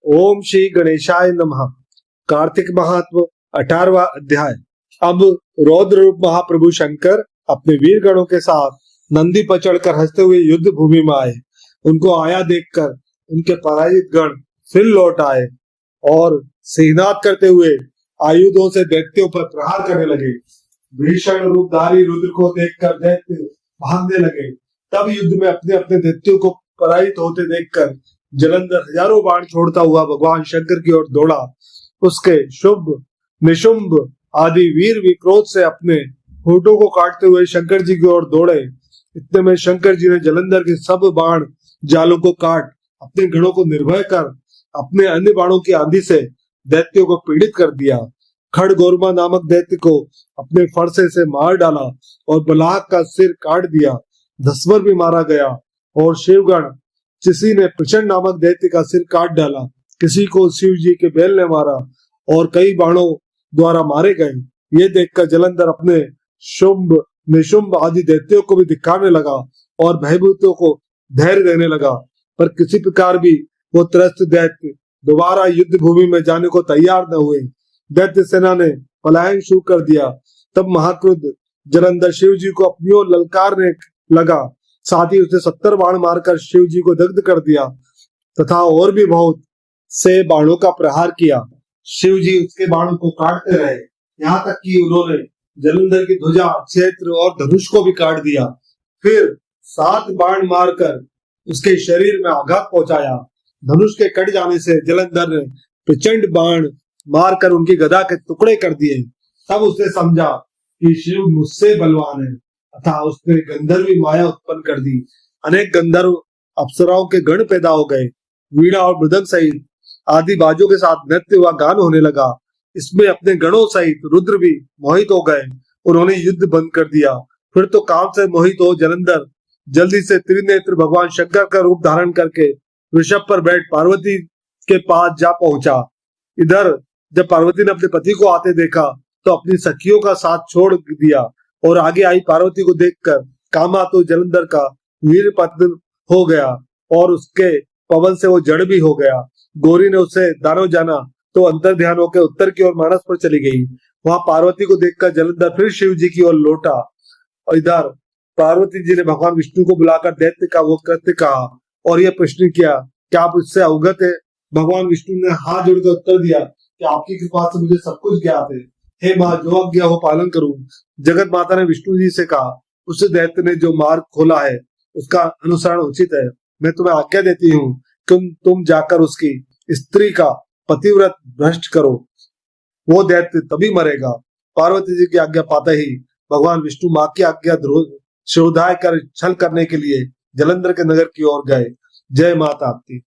ओम श्री गणेशाय नमः। कार्तिक महात्म 18वां अध्याय। अब रौद्र रूप महाप्रभु शंकर अपने वीर गणों के साथ नंदी पर चढ़कर हंसते हुए युद्ध भूमि में आए। उनको आया देखकर उनके पराजित गण फिर लौट आए और सिंहनाद करते हुए आयुधों से दैत्यों पर प्रहार करने लगे। भीषण रूपधारी रुद्र को देखकर दैत्य भागने लगे। तब युद्ध में अपने अपने दैत्यों को पराजित होते देखकर जलंधर हजारों बाण छोड़ता हुआ भगवान शंकर की ओर दौड़ा। उसके शुभ निशुंभ आदि वीर विक्रोध से अपने होठों को काटते हुए शंकर जी की ओर दौड़े। इतने में शंकर जी ने जलंधर के सब बाण जालों को काट अपने गणों को निर्भय कर अपने अन्य बाणों की आंधी से दैत्यों को पीड़ित कर दिया। खड़गोरमा नामक दैत्य को अपने फरसे से मार डाला और बलाक का सिर काट दिया। धस्वर भी मारा गया और शिवगण किसी ने प्रचंड नामक दैत्य का सिर काट डाला। किसी को शिव जी के बैल ने मारा और कई बाणों द्वारा मारे गए। ये देखकर जलंधर अपने शुंभ निशुंभ आदि दैत्यों को भी धिक्कारने लगा और भयभीतों को धैर्य देने लगा। पर किसी प्रकार भी वो त्रस्त दैत्य दोबारा युद्ध भूमि में जाने को तैयार न हुए। दैत्य सेना ने पलायन शुरू कर दिया। तब महाक्रुद्ध जलंधर शिव जी को अपनी ओर ललकारने लगा। साथ ही उसने 70 बाण मारकर शिव जी को दग्ध कर दिया तथा और भी बहुत से बाणों का प्रहार किया। शिव जी उसके बाणों को काटते रहे, यहाँ तक कि उन्होंने जलंधर की ध्वजा, क्षेत्र और धनुष को भी काट दिया। फिर 7 बाण मारकर उसके शरीर में आघात पहुंचाया। धनुष के कट जाने से जलंधर ने प्रचंड बाण मारकर उनकी गदा के टुकड़े कर दिए। तब उसने समझा कि शिव मुझसे बलवान है, अतः उसने गंधर्वी माया उत्पन्न कर दी। अनेक गंधर्व अप्सराओं के गण पैदा हो गए। वीणा और मृदंग सहित आदि बाजों के साथ नृत्य व गान होने लगा। इसमें अपने गणों सहित रुद्र भी मोहित हो गए। उन्होंने युद्ध बंद कर दिया। फिर तो काम से मोहित हो जलंधर जल्दी से त्रिनेत्र भगवान शंकर का रूप धारण करके ऋषभ पर बैठ पार्वती के पास जा पहुंचा। इधर जब पार्वती ने अपने पति को आते देखा तो अपनी सखियों का साथ छोड़ दिया और आगे आई पार्वती को देखकर कामातुर जलंधर का वीर पतन हो गया और उसके पवन से वो जड़ भी हो गया। गौरी ने उसे दानव जाना तो अंतर ध्यान होकर उत्तर की ओर मानस पर चली गई। वहां पार्वती को देखकर जलंधर फिर शिव जी की ओर लौटा और इधर पार्वती जी ने भगवान विष्णु को बुलाकर दैत्य का वो कृत्य कहा और यह प्रश्न किया, क्या आप इससे अवगत है? भगवान विष्णु ने हाथ जोड़कर उत्तर दिया कि आपकी कृपा से मुझे सब कुछ ज्ञात है। हे माँ, जो आज्ञा हो पालन करूं। जगत माता ने विष्णु जी से कहा, उस दैत्य ने जो मार्ग खोला है उसका अनुसरण उचित है। मैं तुम्हें आज्ञा देती हूँ तुम जाकर उसकी स्त्री का पतिव्रत भ्रष्ट करो। वो दैत्य तभी मरेगा। पार्वती जी की आज्ञा पाते ही भगवान विष्णु माँ की आज्ञा शिरोधाय कर छल करने के लिए जलंधर के नगर की ओर गए। जय माता आपकी।